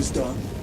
is done.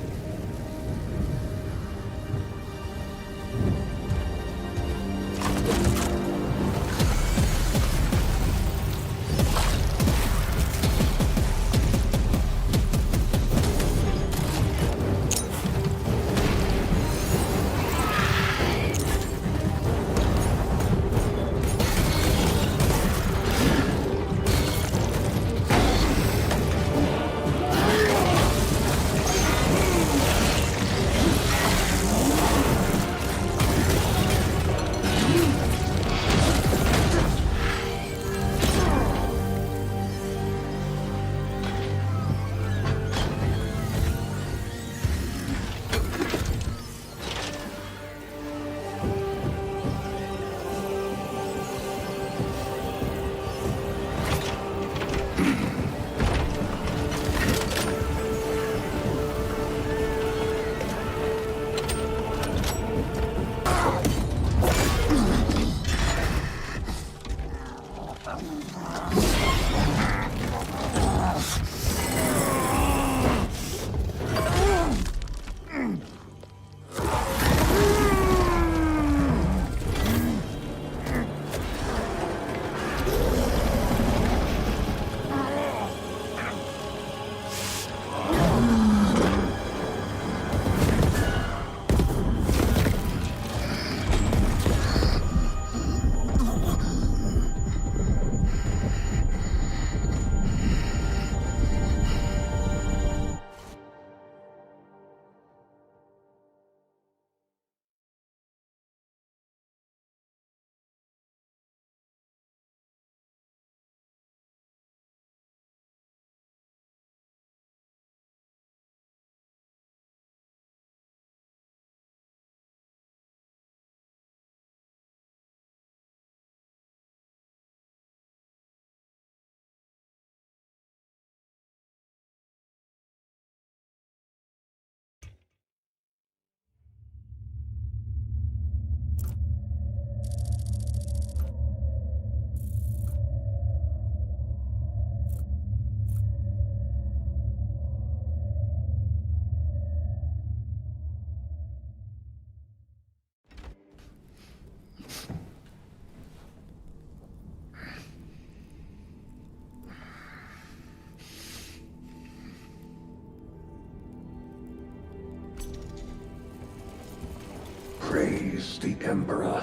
Praise the Emperor.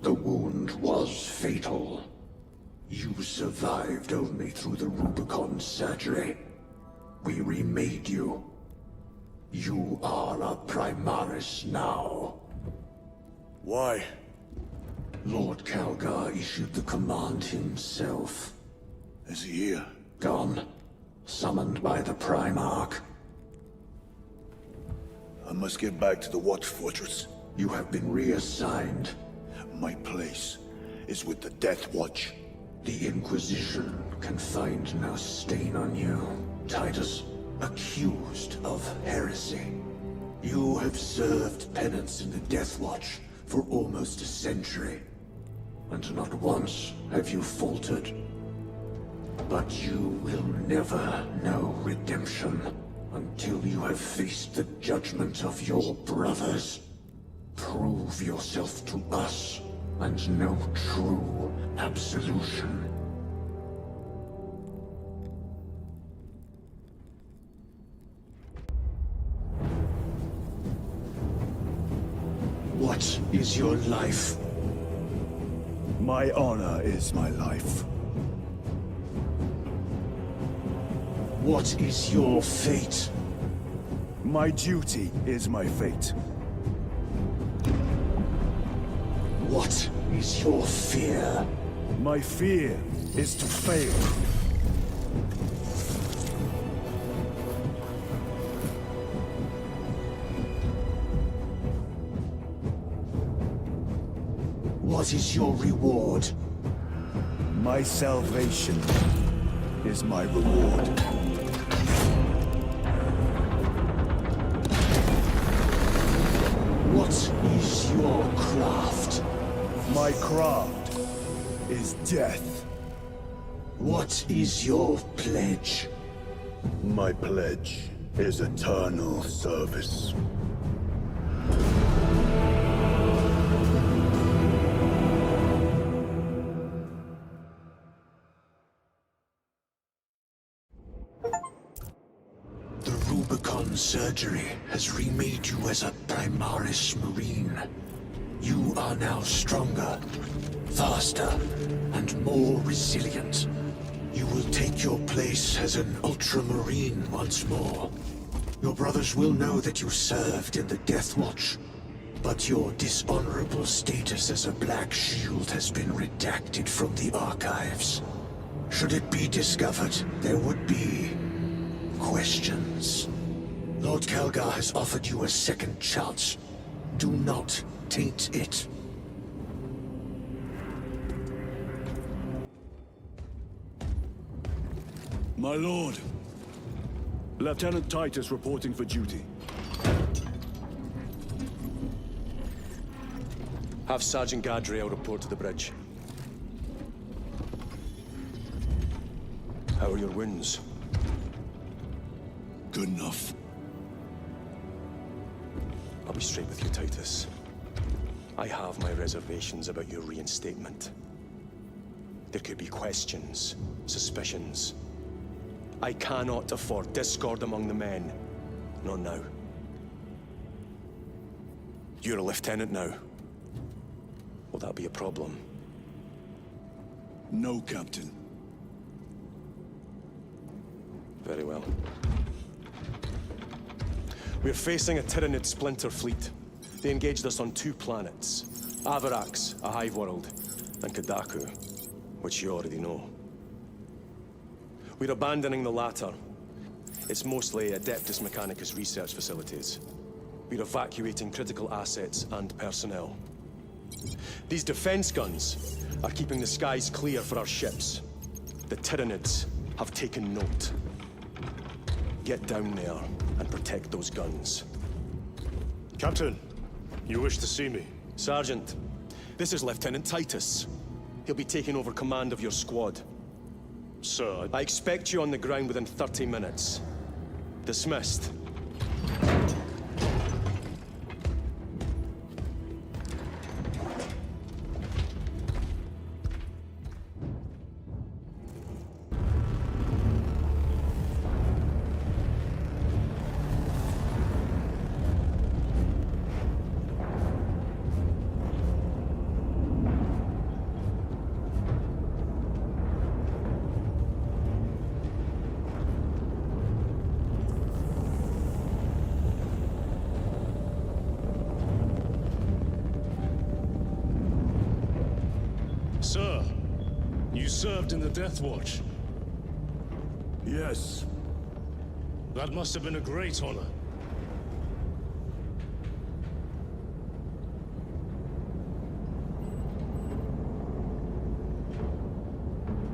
The wound was fatal. You survived only through the Rubicon surgery. We remade you. You are a Primaris now. Why? Lord Calgar issued the command himself. Is he here? Gone. Summoned by the Primarch. I must get back to the Watch Fortress. You have been reassigned. My place is with the Death Watch. The Inquisition can find no stain on you, Titus. Accused of heresy. You have served penance in the Death Watch for almost a century. And not once have you faltered. But you will never know redemption until you have faced the judgment of your brothers. Prove yourself to us and know true absolution. What is your life? My honor is my life. What is your fate? My duty is my fate. What is your fear? My fear is to fail. What is your reward? My salvation is my reward. What is your craft? My craft is death. What is your pledge? My pledge is eternal service. The Rubicon surgery has remade you as a Primaris Marine. You are now stronger, faster, and more resilient. You will take your place as an Ultramarine once more. Your brothers will know that you served in the Death Watch, but your dishonorable status as a Black Shield has been redacted from the archives. Should it be discovered, there would be questions. Lord Calgar has offered you a second chance. Do not taint it. My lord. Lieutenant Titus reporting for duty. Have Sergeant Gadriel report to the bridge. How are your wounds? Good enough. I'll be straight with you, Titus. I have my reservations about your reinstatement. There could be questions, suspicions. I cannot afford discord among the men. Not now. You're a lieutenant now. Will that be a problem? No, Captain. Very well. We're facing a Tyranid splinter fleet. They engaged us on 2 planets. Avarax, a hive world, and Kadaku, which you already know. We're abandoning the latter. It's mostly Adeptus Mechanicus research facilities. We're evacuating critical assets and personnel. These defense guns are keeping the skies clear for our ships. The Tyranids have taken note. Get down there and protect those guns. Captain, you wish to see me? Sergeant, this is Lieutenant Titus. He'll be taking over command of your squad. Sir, I expect you on the ground within 30 minutes. Dismissed. Sir, you served in the Death Watch. Yes. That must have been a great honor.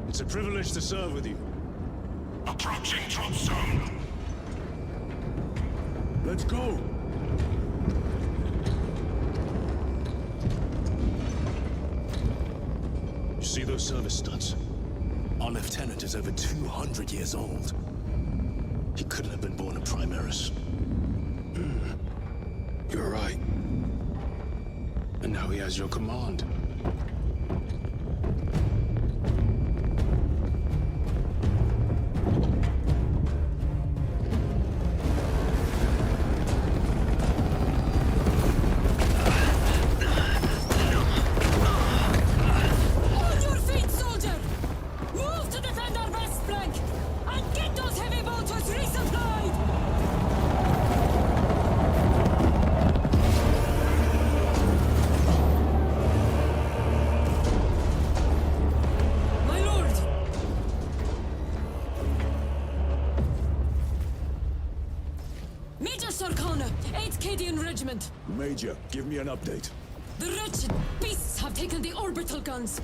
It's a privilege to serve with you. Approaching drop zone. Let's go. You see those service studs? Our lieutenant is over 200 years old. He couldn't have been born a Primaris. You're right. And now he has your command. On your feet, soldier! Move to defend our west flank! And get those heavy bolters resupplied! My lord! Major Sarkana, 8th Cadian Regiment. Major, give me an update. The wretched beasts have taken the orbital guns.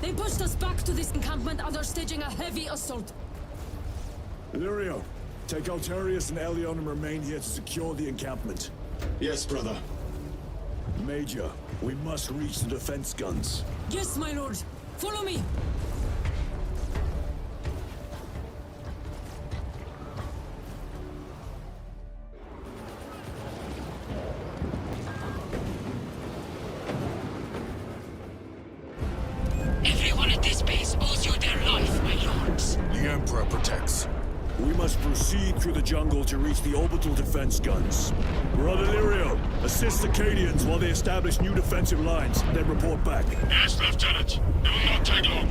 They pushed us back to this encampment and are staging a heavy assault. Lirio, take Altarius and Elion and remain here to secure the encampment. Yes, brother. Major, we must reach the defense guns. Yes, my lord. Follow me! Everyone at this base owes you their life, my lords. The Emperor protects. We must proceed through the jungle to reach the orbital defense guns. Brother Lirio, assist the Cadians while they establish new defensive lines, then report back. Yes, Lieutenant. It will not take long.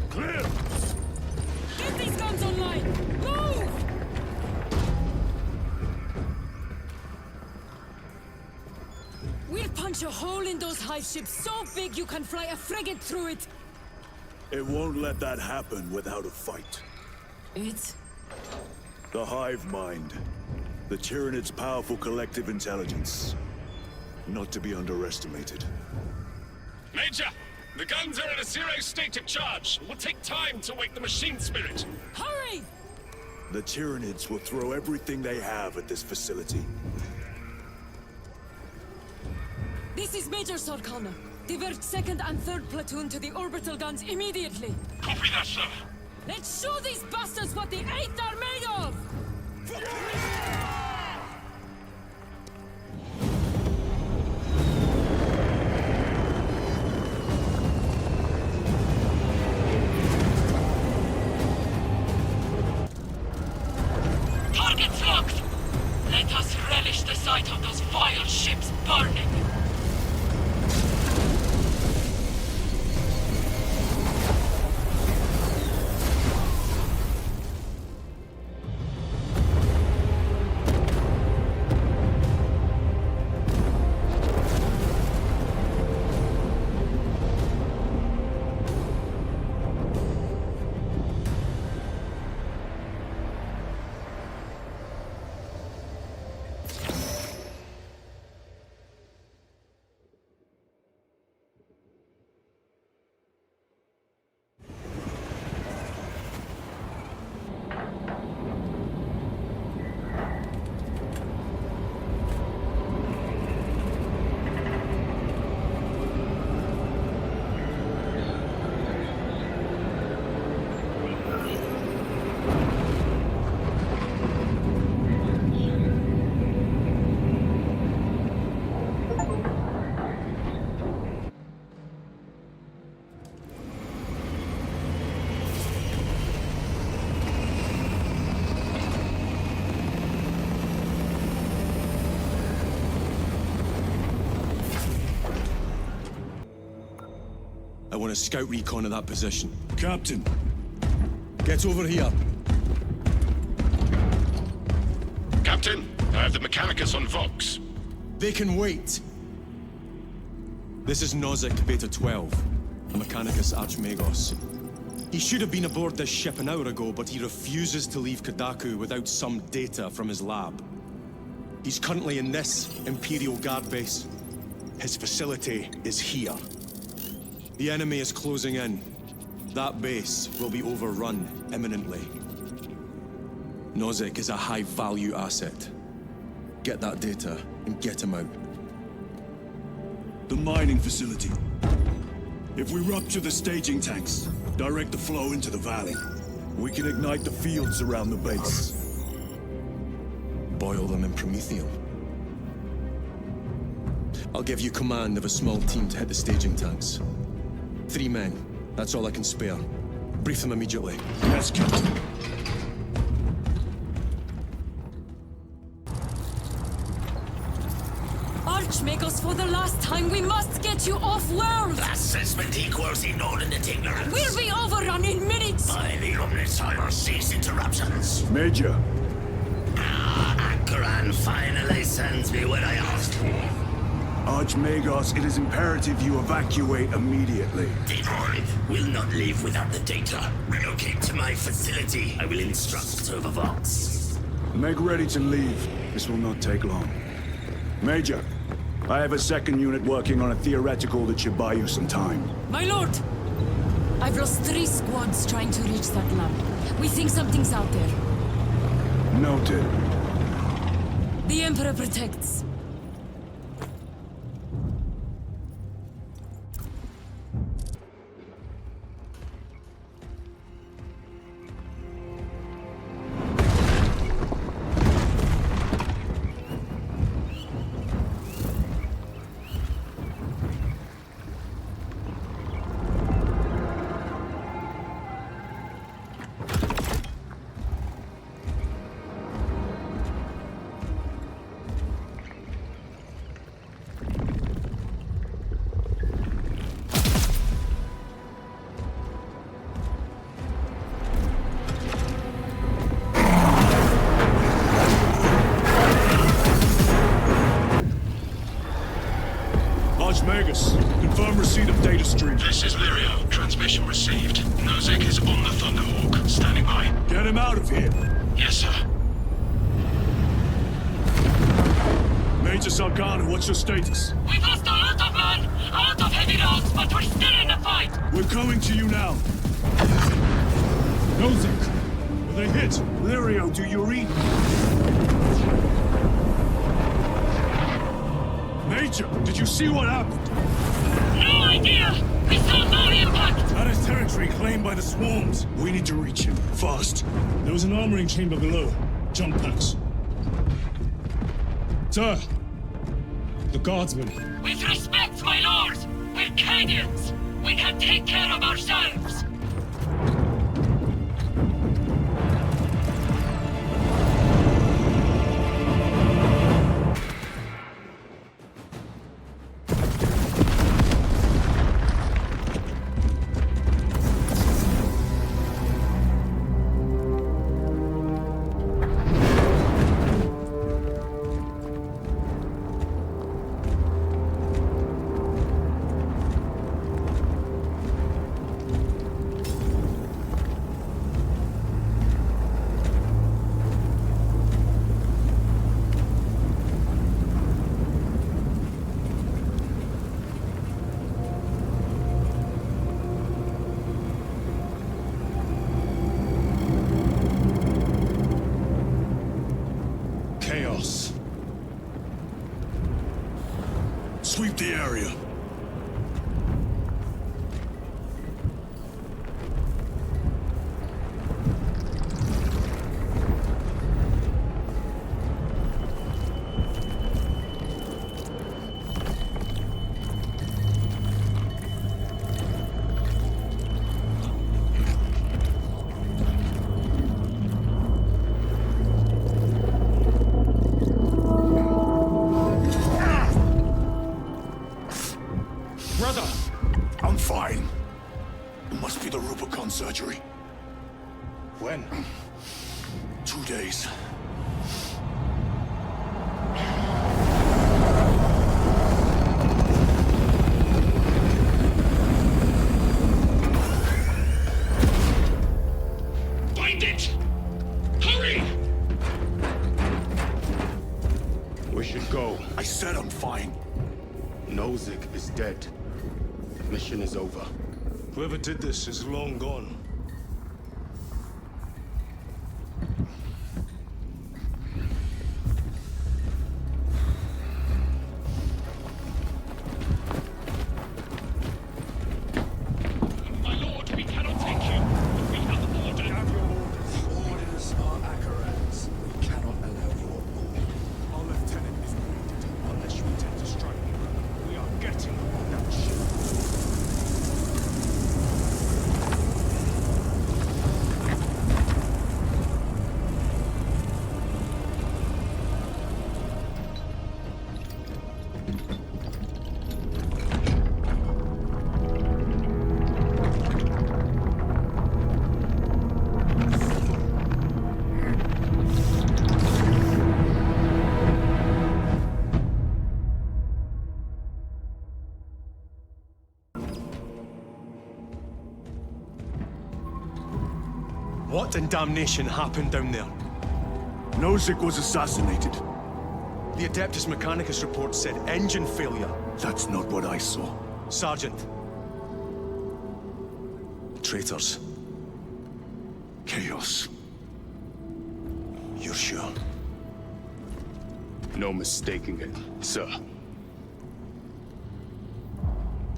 Clear! Get these guns online! Move! We'll punch a hole in those hive ships so big you can fly a frigate through it! It won't let that happen without a fight. It's... The hive mind. The Tyranid's powerful collective intelligence. Not to be underestimated. Major, the guns are in a zero state of charge. It will take time to wake the machine spirit. Hurry! The Tyranids will throw everything they have at this facility. This is Major Sorkana. Divert 2nd and 3rd platoon to the orbital guns immediately. Copy that, sir. Let's show these bastards what the 8th are made of! Targets locked! Let us relish the sight of those vile ships burning! I want a scout recon of that position. Captain, Get over here. Captain, I have the Mechanicus on Vox. They can wait. This is Nozick Beta 12, a Mechanicus Archmagos. He should have been aboard this ship an hour ago, but he refuses to leave Kadaku without some data from his lab. He's currently in this Imperial Guard base. His facility is here. The enemy is closing in. That base will be overrun imminently. Nozick is a high-value asset. Get that data and get him out. the mining facility. If we rupture the staging tanks, direct the flow into the valley, we can ignite the fields around the base. Boil them in promethium. I'll give you command of a small team to hit the staging tanks. 3 men. That's all I can spare. Brief them immediately. Yes, Captain. Archmagos, for the last time, we must get you off-world! Assessment equals inordinate ignorance. We'll be overrun in minutes! By the omnissiah, cease interruptions. Major, Akran finally sends me what I asked for. Archmagos, it is imperative you evacuate immediately. Detroit will not leave without the data. Relocate to my facility. I will instruct over Vox. Make ready to leave. This will not take long. Major, I have a second unit working on a theoretical that should buy you some time. My lord! I've lost 3 squads trying to reach that lab. We think something's out there. Noted. The Emperor protects. Magus, confirm receipt of data stream. This is Lirio. Transmission received. Nozick is on the Thunderhawk. Standing by. Get him out of here. Yes, sir. Major Salgana, what's your status? We've lost a lot of men, a lot of heavy rounds, but we're still in the fight. We're coming to you now. Nozick, are they hit? Lirio, do you read? Major, did you see what happened? No idea! We saw no impact! That is territory claimed by the swarms. We need to reach him, fast. There was an armoring chamber below. Jump packs. Sir! The guardsmen. With respect, my lord! We're Cadians! We can take care of ourselves! Chaos. Sweep the area. I'm fine. It must be the Rubicon surgery. When? 2 days. Find it! Hurry! We should go. I said I'm fine. Nozick is dead. Mission is over. Whoever did this is long gone. My lord, we cannot take you. We have ordered. Have your orders. Orders are Akarans. We cannot allow your rule. Our lieutenant is wounded unless you intend to strike. We are getting on that ship. What in damnation happened down there? Nozick was assassinated. The Adeptus Mechanicus report said engine failure. That's not what I saw. Sergeant, traitors. Chaos. You're sure? No mistaking it, sir.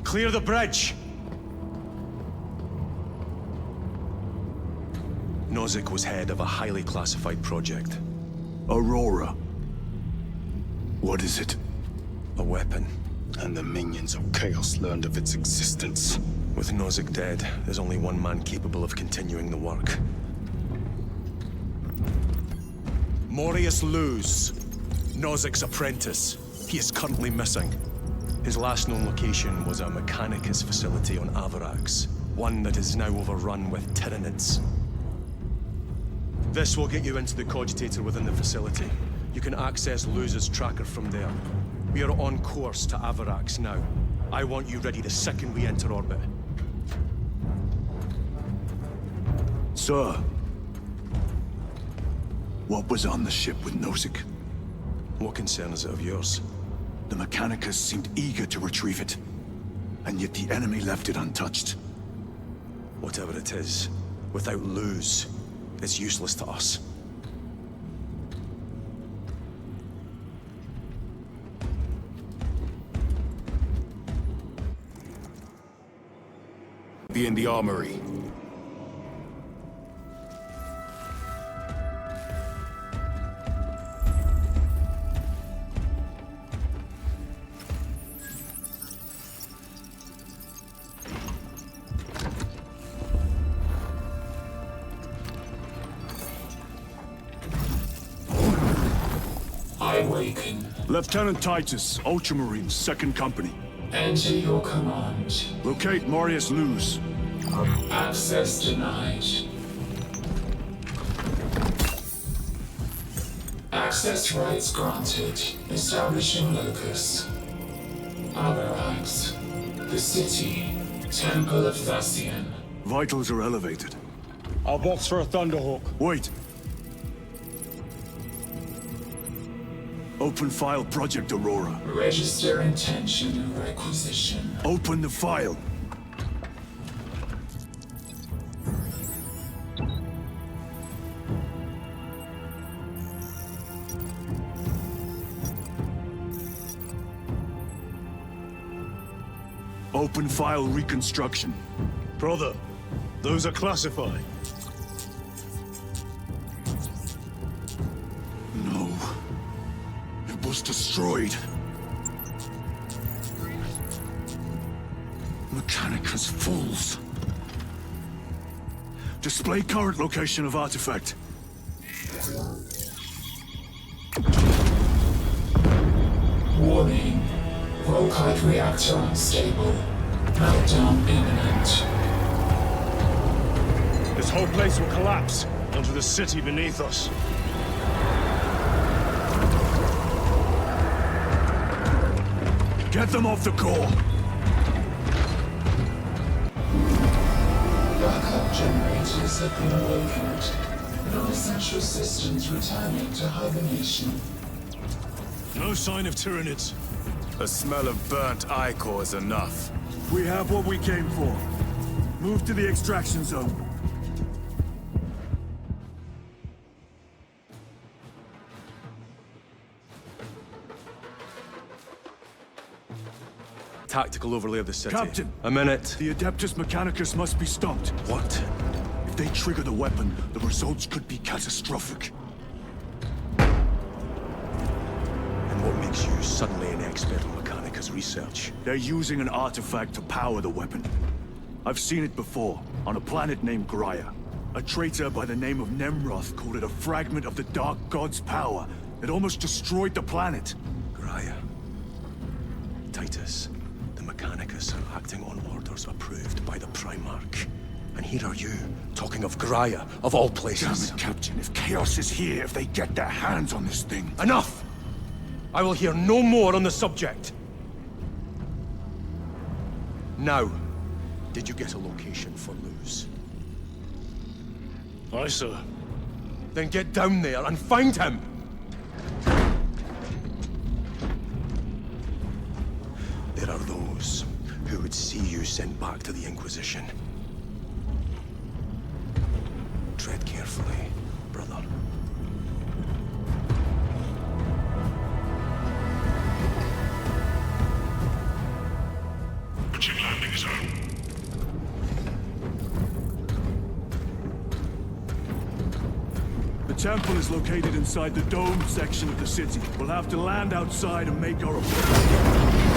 Clear the bridge! Nozick was head of a highly classified project. Aurora. What is it? A weapon. And the minions of Chaos learned of its existence. With Nozick dead, there's only one man capable of continuing the work. Morius Luz, Nozick's apprentice. He is currently missing. His last known location was a Mechanicus facility on Avarax, one that is now overrun with Tyranids. This will get you into the cogitator within the facility. You can access Luz's tracker from there. We are on course to Avarax now. I want you ready the second we enter orbit. Sir. What was on the ship with Nozick? What concern is it of yours? The Mechanicus seemed eager to retrieve it. And yet the enemy left it untouched. Whatever it is, without Luz, it's useless to us. Be in the armory. I awaken. Lieutenant Titus, Ultramarines, 2nd Company. Enter your command. Locate Morius Luz. Access denied. Access rights granted. Establishing locus. Avarax. The city. Temple of Thasian. Vitals are elevated. I'll box for a Thunderhawk. Wait. Open file Project Aurora. Register intention of requisition. Open the file. Open file reconstruction. Brother, those are classified. No. It was destroyed. Mechanicus fools. Display current location of artifact. Warning. Volkite reactor unstable. Meltdown imminent. This whole place will collapse onto the city beneath us. Get them off the core. Backup generators have been awakened. Non-essential systems returning to hibernation. No sign of Tyranids. The smell of burnt ichor is enough. We have what we came for. Move to the extraction zone. Tactical overlay of the city. Captain! A minute. The Adeptus Mechanicus must be stopped. What? If they trigger the weapon, the results could be catastrophic. And what makes you suddenly an expert in Mechanicus research? They're using an artifact to power the weapon. I've seen it before, on a planet named Graia. A traitor by the name of Nemroth called it a fragment of the Dark God's power that almost destroyed the planet. Graia. Titus, the Mechanicus are acting on orders approved by the Primarch. And here are you, talking of Graia, of all places. Damn it, Captain. If Chaos is here, if they get their hands on this thing... Enough! I will hear no more on the subject. Now, did you get a location for Luz? Aye, sir. Then get down there and find him! There are those who would see you sent back to the Inquisition. carefully, brother. Approaching landing zone. The temple is located inside the domed section of the city. We'll have to land outside and make our approach.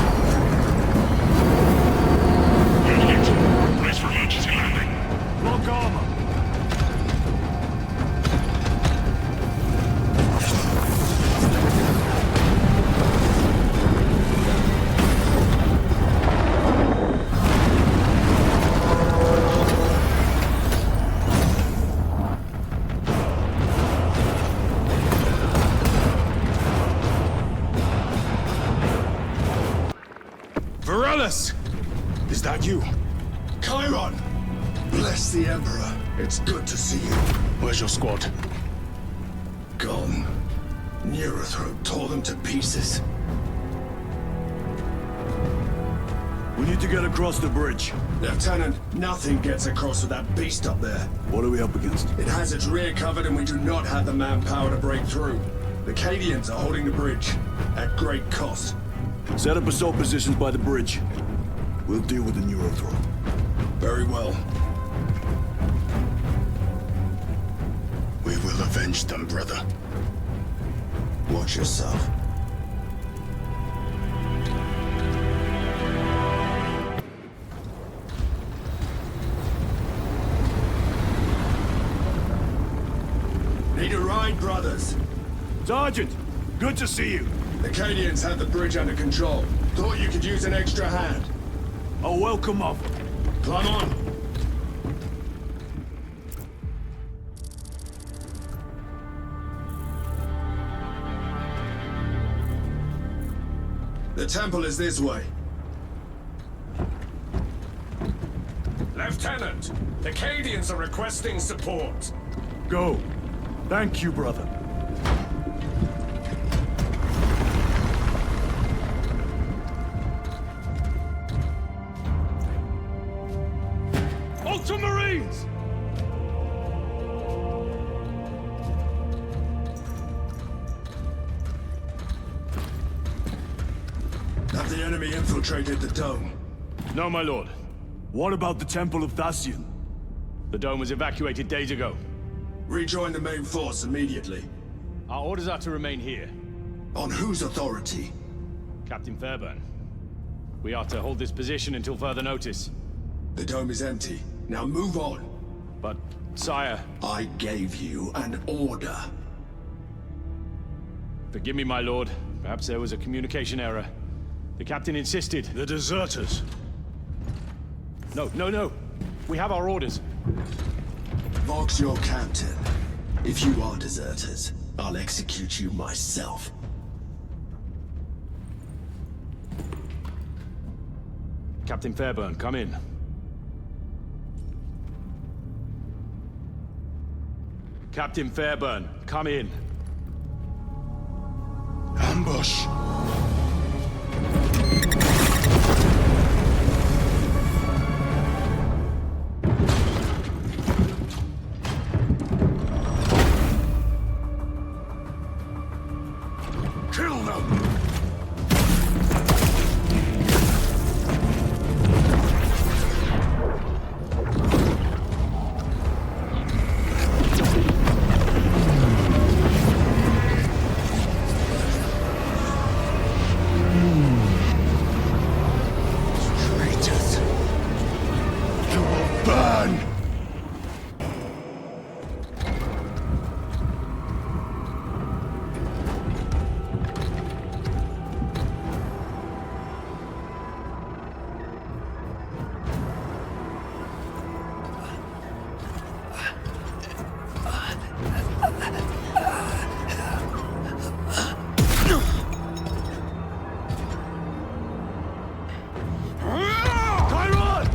Brace for emergency landing. Lock armor. Varellus! Is that you? Chiron! Bless the Emperor. It's good to see you. Where's your squad? Gone. Neurothroat tore them to pieces. We need to get across the bridge. Lieutenant, nothing gets across with that beast up there. What are we up against? It has its rear covered and we do not have the manpower to break through. The Cadians are holding the bridge, at great cost. Set up assault positions by the bridge. We'll deal with the Neurothroat. Very well. We will avenge them, brother. Watch yourself. Need a ride, brothers? Sergeant, good to see you. The Cadians have the bridge under control. Thought you could use an extra hand. A welcome offer. Climb on. The temple is this way. Lieutenant, the Cadians are requesting support. Go. Thank you, brother. Ultramarines! Have the enemy infiltrated the dome? No, my lord. What about the Temple of Thasian? The dome was evacuated days ago. Rejoin the main force immediately. Our orders are to remain here. On whose authority? Captain Fairburn. We are to hold this position until further notice. The dome is empty. Now move on. But, sire, I gave you an order. forgive me, my lord. Perhaps there was a communication error. The captain insisted. The deserters. No. We have our orders. Vox your captain. If you are deserters, I'll execute you myself. Captain Fairburn, come in. Captain Fairburn, come in. Ambush! Kill them! Traitors! You will burn! Chiron!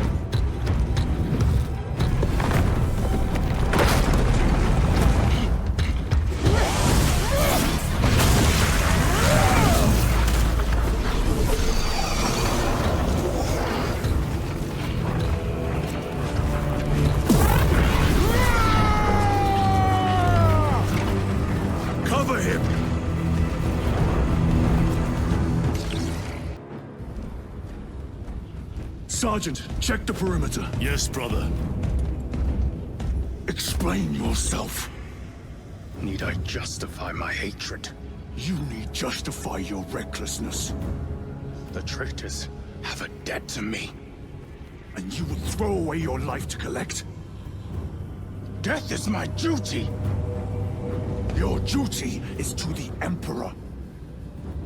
Sergeant, check the perimeter. Yes, brother. Explain yourself. Need I justify my hatred? You need justify your recklessness. The traitors have a debt to me. And you will throw away your life to collect? Death is my duty! Your duty is to the Emperor.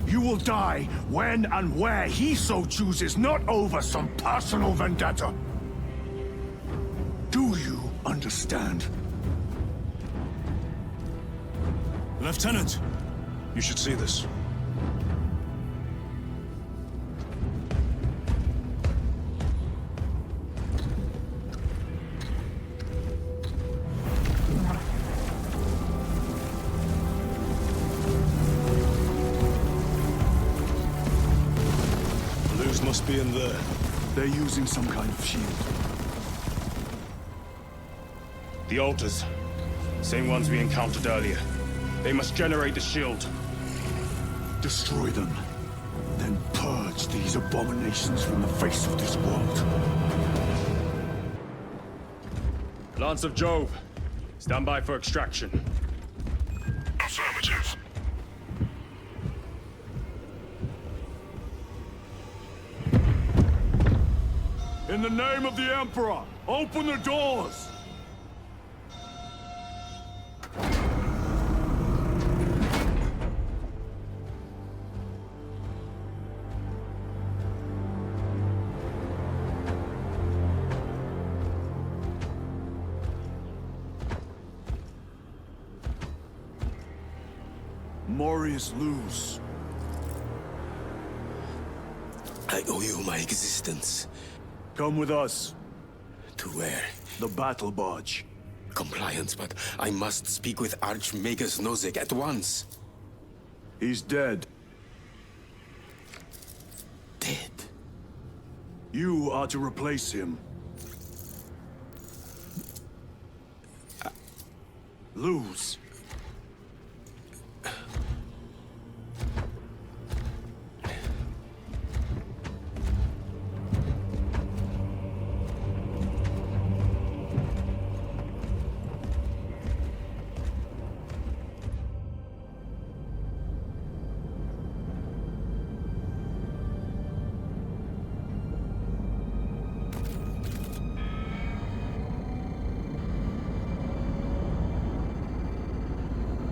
You will die when and where he so chooses, not over some personal vendetta. Do you understand? Lieutenant, you should see this. Blues must be in there. They're using some kind of shield. The altars. Same ones we encountered earlier. They must generate the shield. Destroy them. Then purge these abominations from the face of this world. Lance of Jove. Stand by for extraction. Affirmative. In the name of the Emperor, open the doors! Morius lose. I owe you my existence. Come with us. To where? The battle barge. Compliance, but I must speak with Archmagus Nozick at once. He's dead. Dead? You are to replace him. Lose.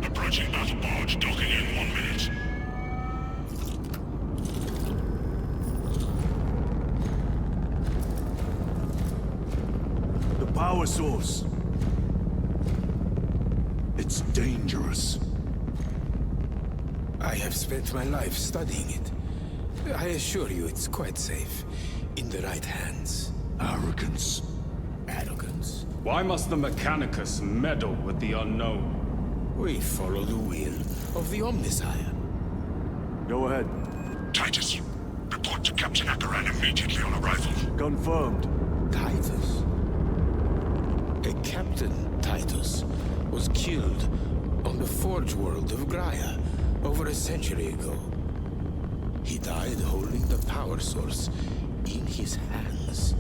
Approaching battle barge, docking in 1 minute. The power source. It's dangerous. I have spent my life studying it. I assure you it's quite safe. In the right hands. Arrogance. Arrogance. Why must the Mechanicus meddle with the unknown? We follow the will of the Omnisire. Go ahead. Titus, report to Captain Akaran immediately on arrival. Confirmed. Titus. A Captain Titus was killed on the Forge world of Graia over a century ago. He died holding the power source in his hands.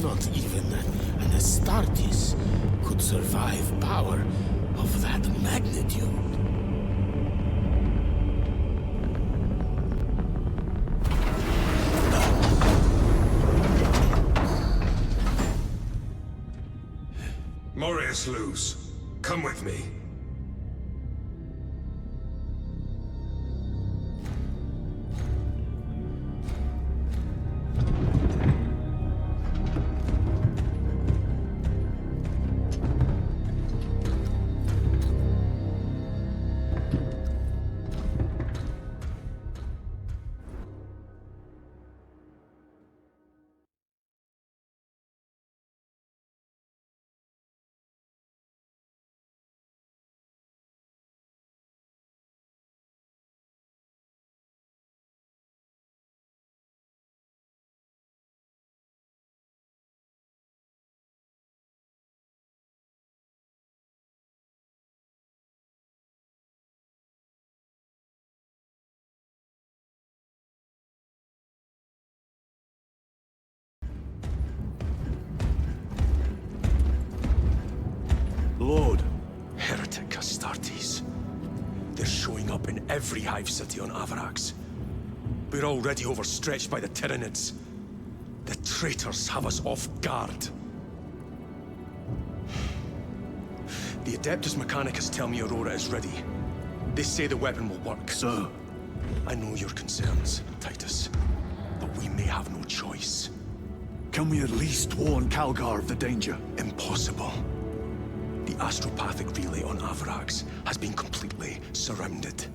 Not even an Astartes could survive power of that magnitude. Morius Luz, come with me. Lord. Heretic Astartes. They're showing up in every hive city on Avarax. We're already overstretched by the Tyranids. The traitors have us off guard. The Adeptus Mechanicus tell me Aurora is ready. They say the weapon will work. Sir. I know your concerns, Titus, but we may have no choice. Can we at least warn Calgar of the danger? Impossible. The astropathic relay on Avarax has been completely surrounded.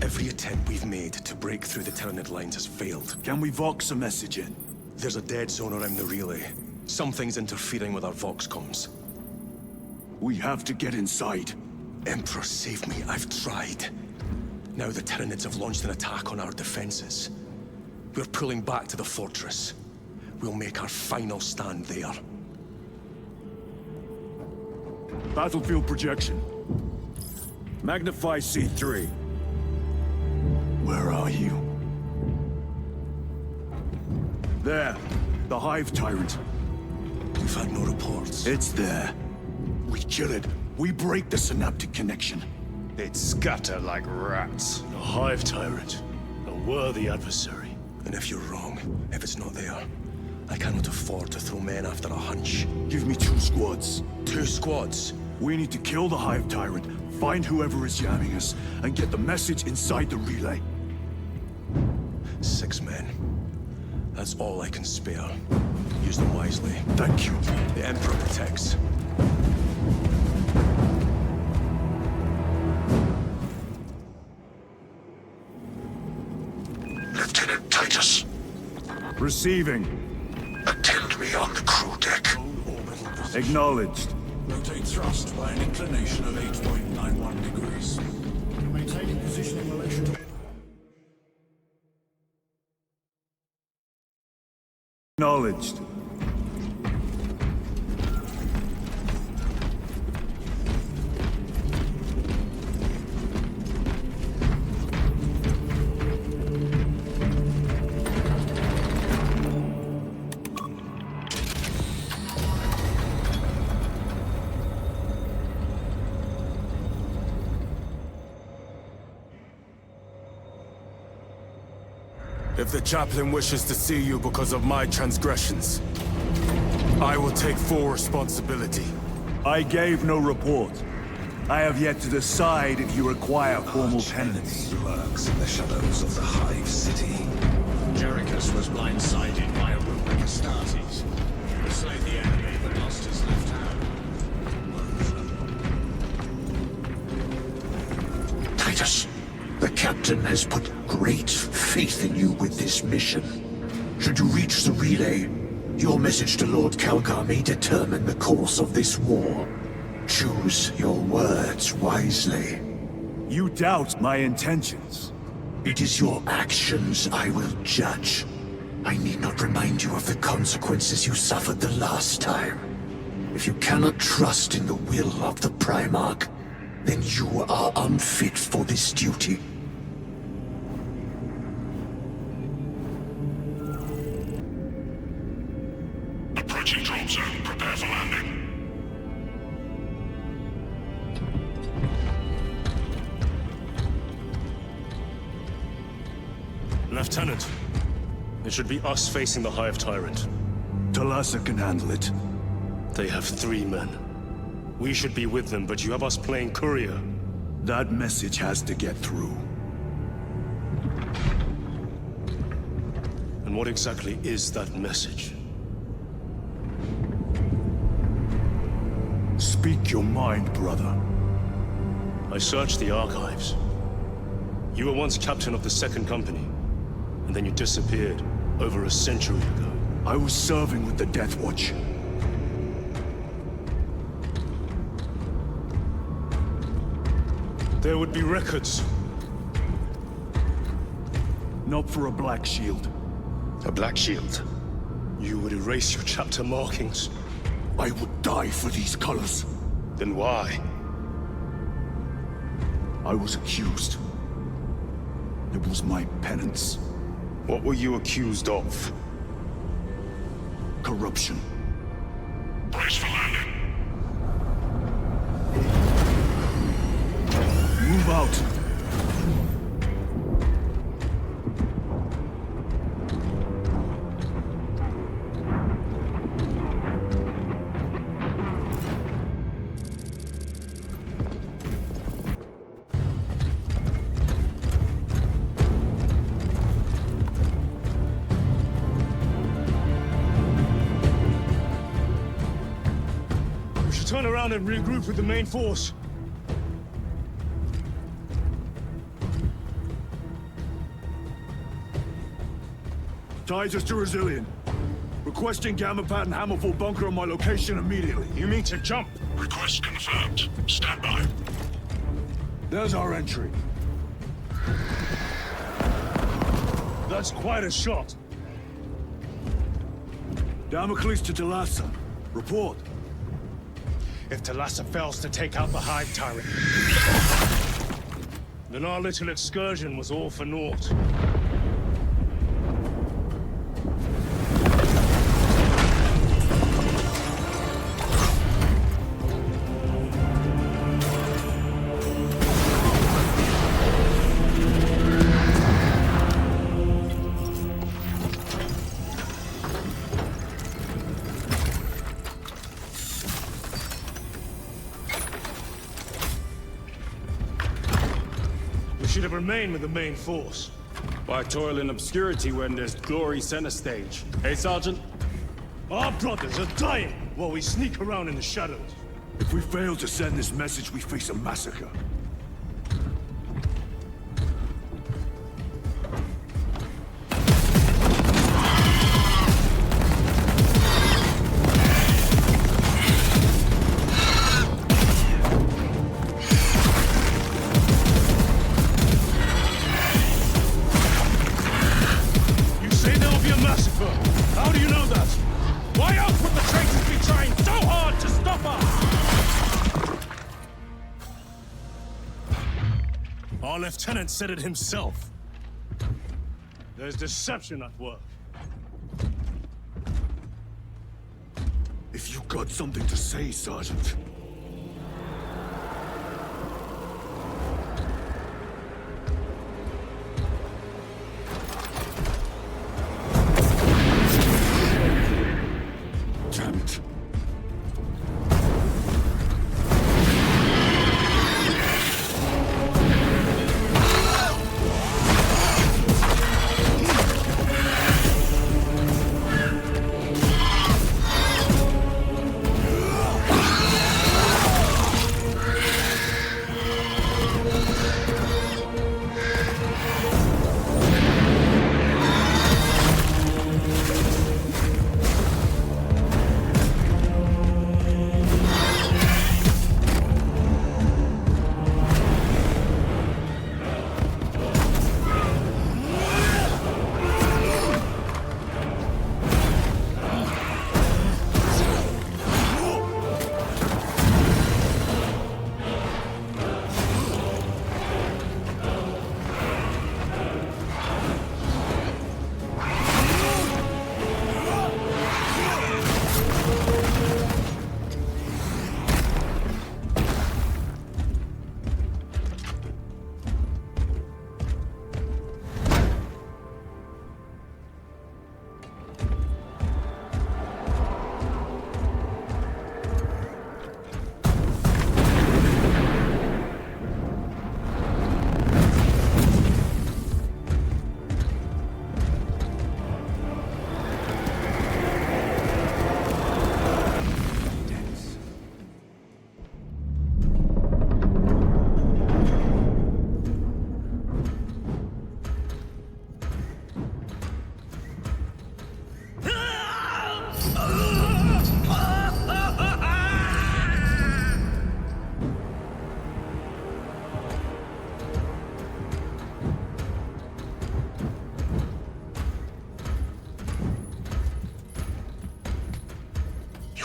Every attempt we've made to break through the Tyranid lines has failed. Can we vox a message in? There's a dead zone around the relay. Something's interfering with our vox comms. We have to get inside. Emperor, save me. I've tried. Now the Tyranids have launched an attack on our defenses. We're pulling back to the fortress. We'll make our final stand there. Battlefield projection. Magnify C3. Where are you? There. The Hive Tyrant. We've had no reports. It's there. We kill it. We break the synaptic connection. They'd scatter like rats. A Hive Tyrant. A worthy adversary. And if you're wrong, if it's not there, I cannot afford to throw men after a hunch. Give me 2 squads. 2 squads? We need to kill the Hive Tyrant, find whoever is jamming us, and get the message inside the relay. 6 men. That's all I can spare. Use them wisely. Thank you. The Emperor protects. Lieutenant Titus, Receiving. attend me on the crew deck. Acknowledged. Rotate thrust by an inclination of 8.91 degrees. Maintaining position in relation to... Acknowledged. If the chaplain wishes to see you because of my transgressions, I will take full responsibility. I gave no report. I have yet to decide if you require formal penance. lurks in the shadows of the Hive City. Jerichus was blindsided by a rubric Astartes. He slayed the enemy but lost his left hand. Titus, the captain has put great faith in you with this mission. Should you reach the relay, your message to Lord Calgar may determine the course of this war. Choose your words wisely. You doubt my intentions. It is your actions I will judge. I need not remind you of the consequences you suffered the last time. If you cannot trust in the will of the Primarch, then you are unfit for this duty. Approaching drop zone. Prepare for landing. Lieutenant, it should be us facing the Hive Tyrant. Talassa can handle it. They have 3 men. We should be with them, but you have us playing courier. That message has to get through. And what exactly is that message? Speak your mind, brother. I searched the archives. You were once captain of the 2nd Company, and then you disappeared over a century ago. I was serving with the Death Watch. There would be records. Not for a Black Shield. A Black Shield? You would erase your chapter markings. I would die for these colors. Then why? I was accused. It was my penance. What were you accused of? Corruption. Brace for landing. Move out. We should turn around and regroup with the main force. Titus to Resilient. Requesting Gamma Pad and Hammerfall bunker on my location immediately. You mean to jump? Request confirmed. Stand by. There's our entry. That's quite a shot. Damocles to Talassa. Report. If Talassa fails to take out the Hive Tyrant, then our little excursion was all for naught. We should have remained with the main force. Why toil in obscurity when there's glory center stage? Hey, Sergeant? Our brothers are dying while we sneak around in the shadows. If we fail to send this message, we face a massacre. You say there will be a massacre. How do you know that? Why else would the traitors be trying so hard to stop us? Our lieutenant said it himself. There's deception at work. If you got something to say, Sergeant. Damn it.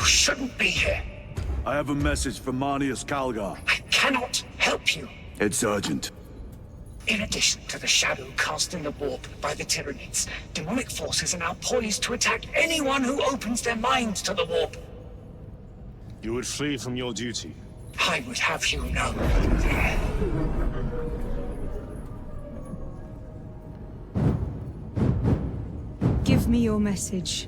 Shouldn't be here. I have a message from Marnius Calgar. I cannot help you. It's urgent. In addition to the shadow cast in the warp by the Tyranids, demonic forces are now poised to attack anyone who opens their minds to the warp. You would flee from your duty. I would have you know. Give me your message.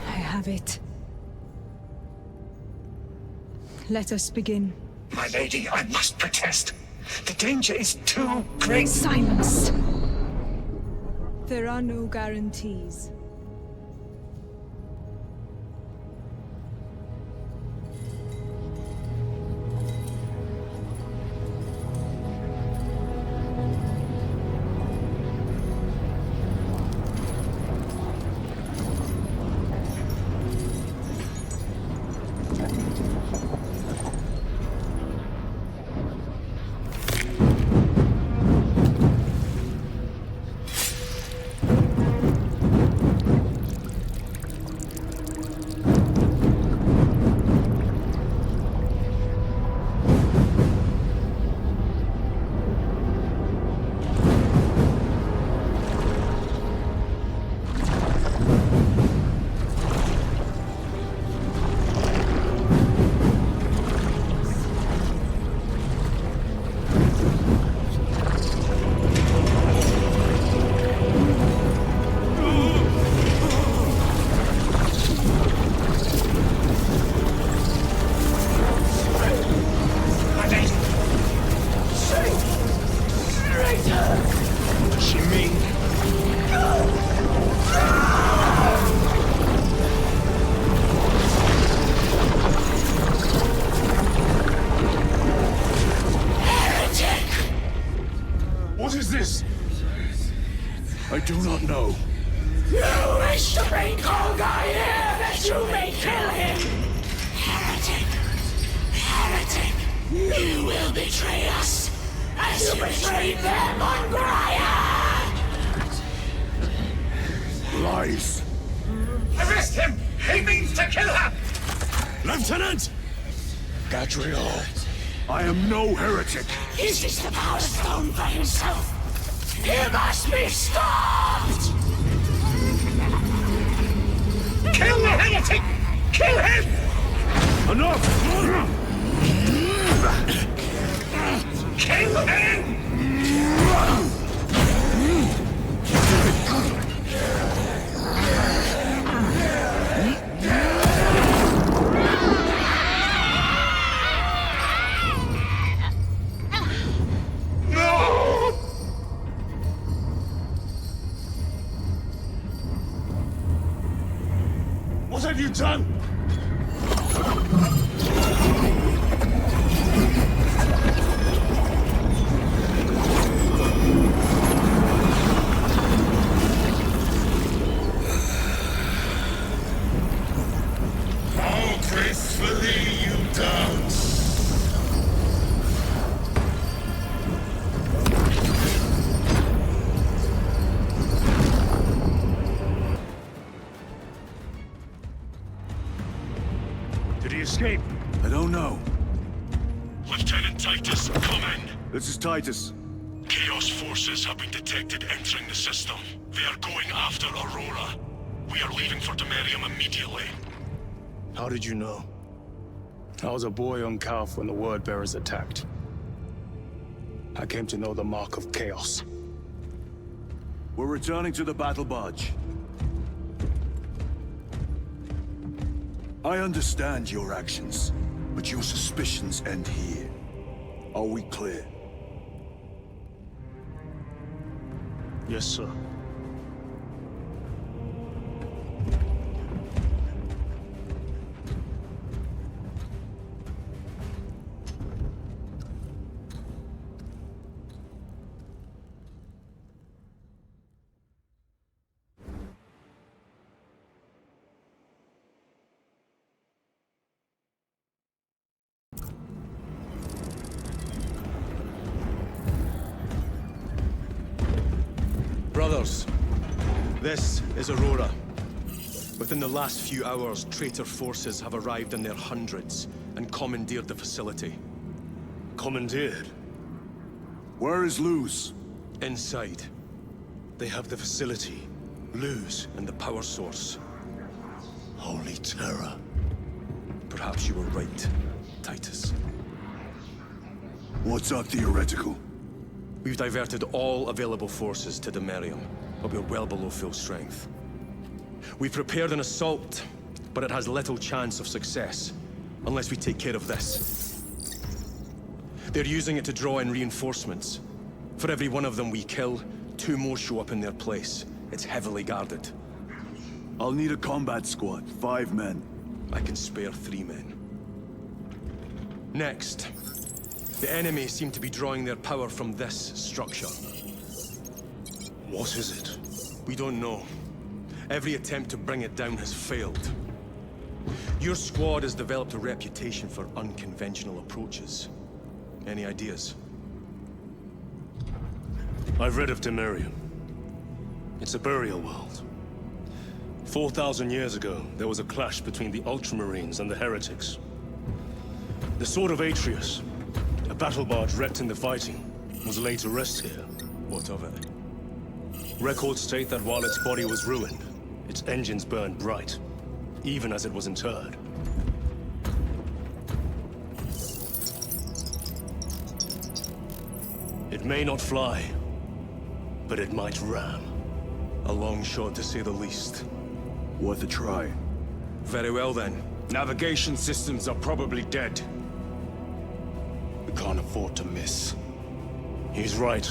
I have it. Let us begin. My lady, I must protest. The danger is too great. Silence! There are no guarantees. What is this? I do not know. You wish to bring Kolgar here that you may kill him! Heretic! Heretic! You will betray us as you betrayed them on Graia! Lies. Arrest him! He means to kill her! Lieutenant! Gadriel, I am no heretic. Uses the power stone for himself. He must be stopped! Kill the heretic! Kill him! Enough! Kill him! What have you done? How gracefully you dance! Did he escape? I don't know. Lieutenant Titus, come in. This is Titus. Chaos forces have been detected entering the system. They are going after Aurora. We are leaving for Demerium immediately. How did you know? I was a boy on Calf when the Word Bearers attacked. I came to know the mark of chaos. We're returning to the battle barge. I understand your actions, but your suspicions end here. Are we clear? Yes, sir. Brothers, this is Aurora. Within the last few hours, traitor forces have arrived in their hundreds and commandeered the facility. Commandeered? Where is Luz? Inside. They have the facility, Luz, and the power source. Holy terror. Perhaps you were right, Titus. What's our theoretical? We've diverted all available forces to Demerium, but we're well below full strength. We've prepared an assault, but it has little chance of success, unless we take care of this. They're using it to draw in reinforcements. For every one of them we kill, 2 more show up in their place. It's heavily guarded. I'll need a combat squad, 5 men. I can spare 3 men. Next, the enemy seem to be drawing their power from this structure. What is it? We don't know. Every attempt to bring it down has failed. Your squad has developed a reputation for unconventional approaches. Any ideas? I've read of Demerium. It's a burial world. 4,000 years ago, there was a clash between the Ultramarines and the Heretics. The Sword of Atreus, a battle barge wrecked in the fighting, was laid to rest here. What of it? Records state that while its body was ruined, its engines burned bright, even as it was interred. It may not fly, but it might ram. A long shot, to say the least. Worth a try. Very well, then. Navigation systems are probably dead. We can't afford to miss. He's right.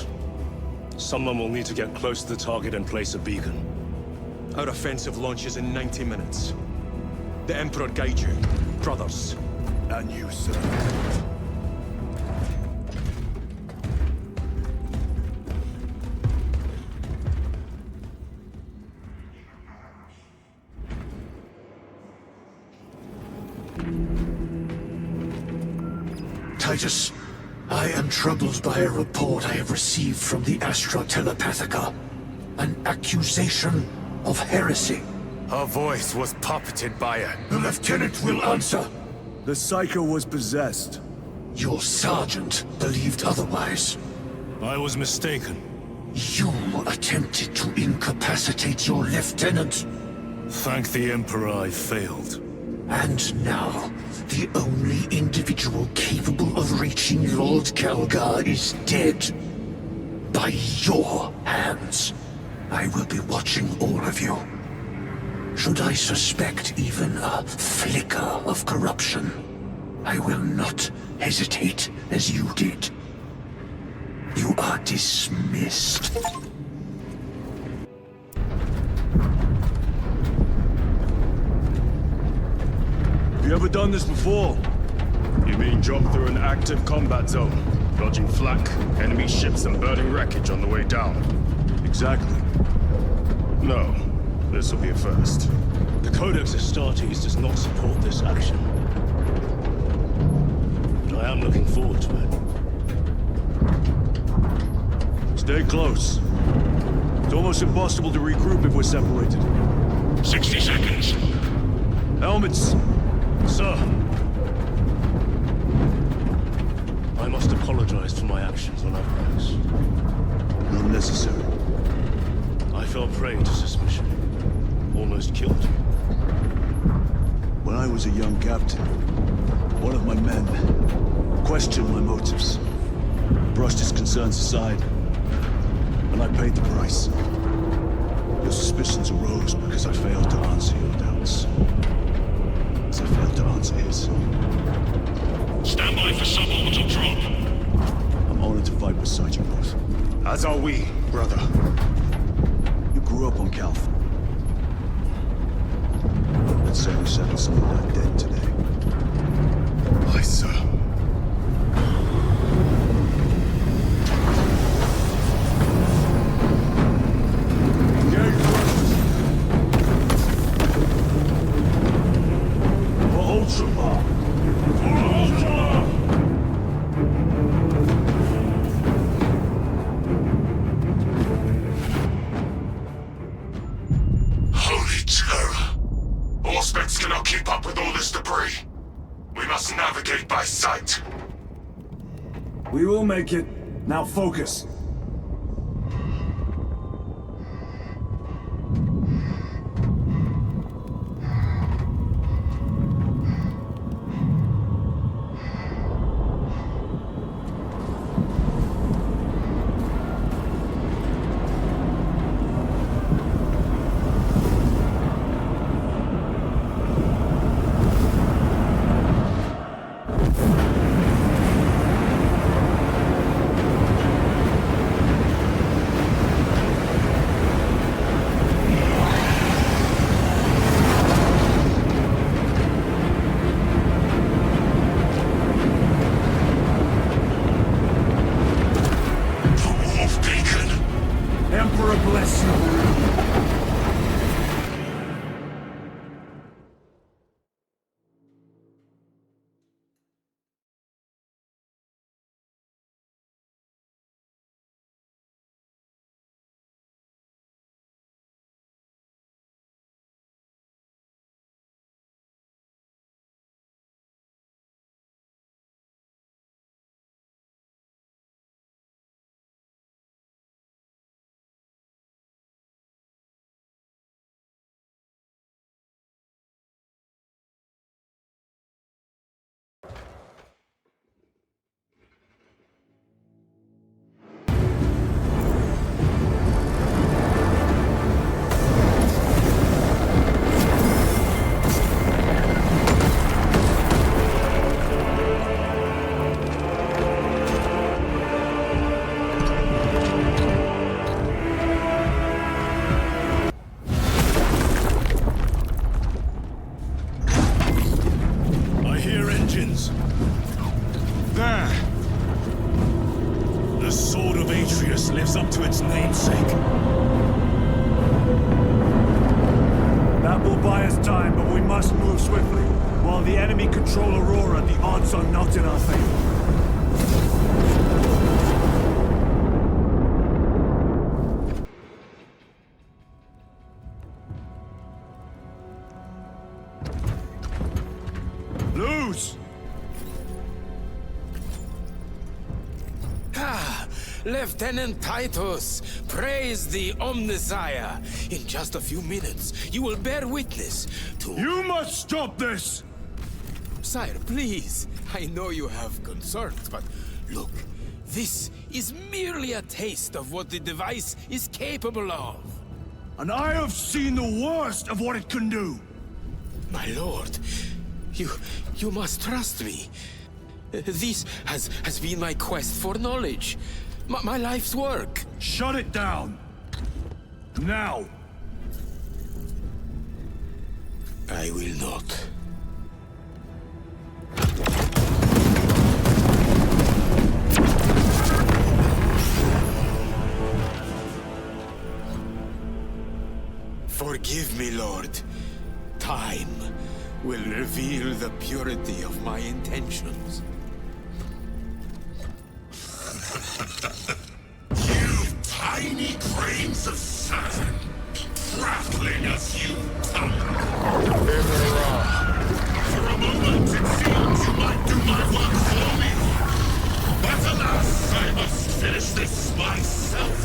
Someone will need to get close to the target and place a beacon. Our offensive launches in 90 minutes. The Emperor guide you, brothers. And you, sir. Titus, I am troubled by a report I have received from the Astra Telepathica. An accusation of heresy. Her voice was puppeted by a... The lieutenant will answer. The Psycho was possessed. Your sergeant believed otherwise. I was mistaken. You attempted to incapacitate your lieutenant. Thank the Emperor I failed. And now, the only individual capable of reaching Lord Calgar is dead. By your hands. I will be watching all of you. Should I suspect even a flicker of corruption, I will not hesitate as you did. You are dismissed. Have you ever done this before? You mean jump through an active combat zone, dodging flak, enemy ships and burning wreckage on the way down? Exactly. No. This will be a first. The Codex Astartes does not support this action. But I am looking forward to it. Stay close. It's almost impossible to regroup if we're separated. 60 seconds. Helmets! Sir! I must apologize for my actions on Abrax. Not necessary. I fell prey to suspicion. Almost killed you. When I was a young captain, one of my men questioned my motives, brushed his concerns aside, and I paid the price. Your suspicions arose because I failed to answer your doubts. As I failed to answer his. Stand by for suborbital drop. I'm honored to fight beside you both. As are we, brother. You grew up on Calth. I'd say we settled some of that dead today. Aye, sir. Holy terror. by sight. We will make it. Now focus. Emperor bless you. I hear engines. There. The Sword of Atreus lives up to its namesake. That will buy us time, but we must move swiftly. While the enemy control Aurora, the odds are not in our favor. Lose! Ah, Lieutenant Titus, praise the Omnissiah. In just a few minutes, you will bear witness to... You must stop this! Sire, please. I know you have concerns, but look, this is merely a taste of what the device is capable of. And I have seen the worst of what it can do! My lord, you must trust me. This has been my quest for knowledge. My life's work. Shut it down! Now! I will not. Forgive me, Lord. Time will reveal the purity of my intentions. You tiny grains of sand, prattling as you come. For a moment it seemed you might do my work for me. But alas, I must finish this myself.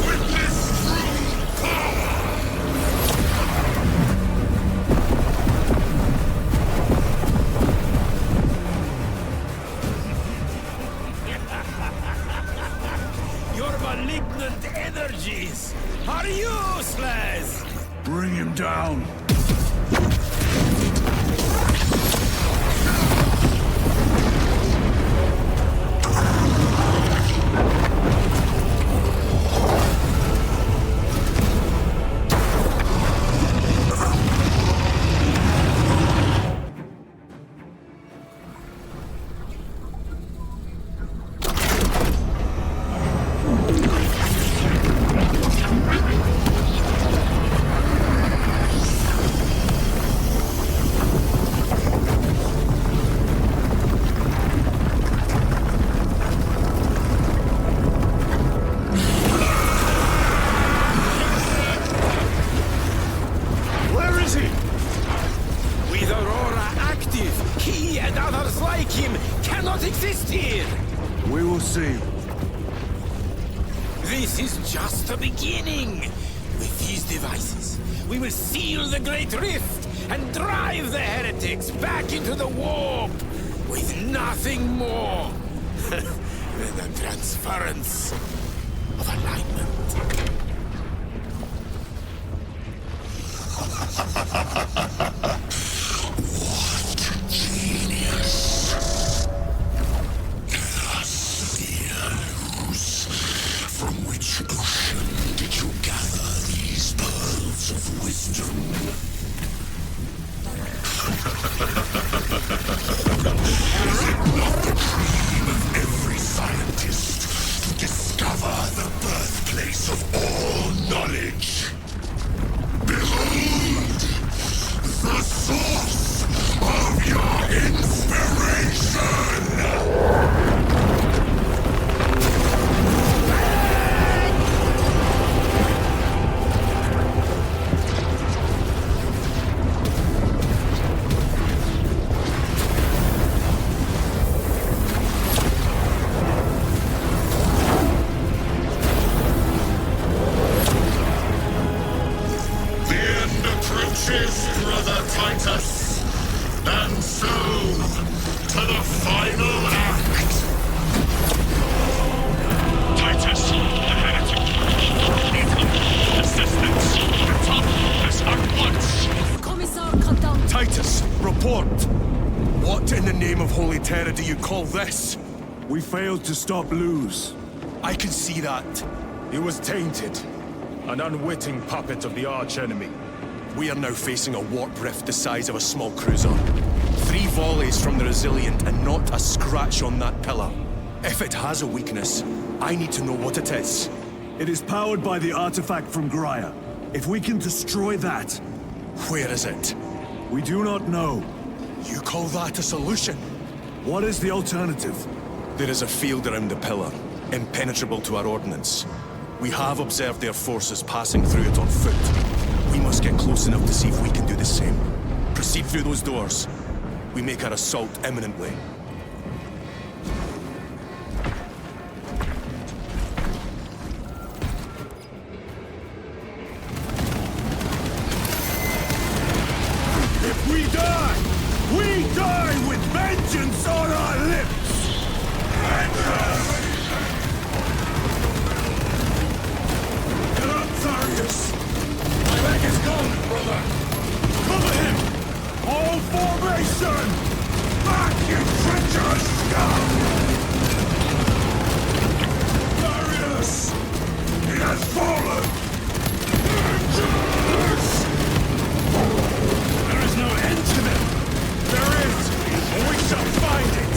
With this true power! Your malignant energies are useless! Bring him down! This is just the beginning. With these devices, we will seal the Great Rift and drive the heretics back into the warp with nothing more than the transference of alignment. What genius! From which ocean did you gather these pearls of wisdom? Is it not the dream of every scientist to discover the birthplace of all knowledge? Behold, the source of your inspiration! Brother Titus, and so to the final act. Titus, the heretic, needs assistance. Return us at once. Commissar, cut down. Titus, report! What in the name of Holy Terror do you call this? We failed to stop Luz. I can see that. He was tainted. An unwitting puppet of the arch-enemy. We are now facing a warp rift the size of a small cruiser. 3 volleys from the Resilient and not a scratch on that pillar. If it has a weakness, I need to know what it is. It is powered by the artifact from Graia. If we can destroy that... Where is it? We do not know. You call that a solution? What is the alternative? There is a field around the pillar, impenetrable to our ordnance. We have observed their forces passing through it on foot. We must get close enough to see if we can do the same. Proceed through those doors. We make our assault imminently. If we die with vengeance on our lips! Get up, Tharius! My leg is gone, brother! Cover him! All formation! Back, you treacherous scum! Tharius! He has fallen! Vengeance! There is no end to them! There is, and we shall find it!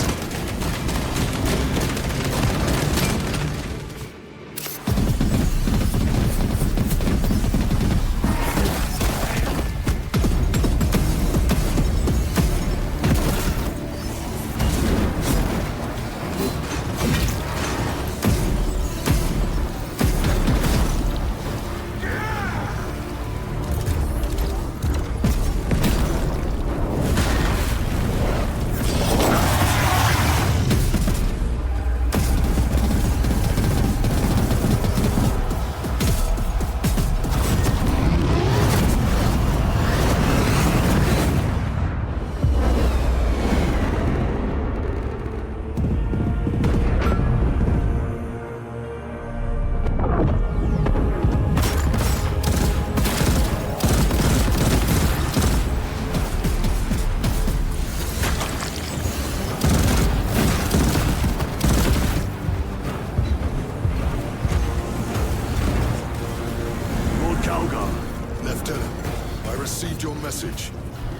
Your message.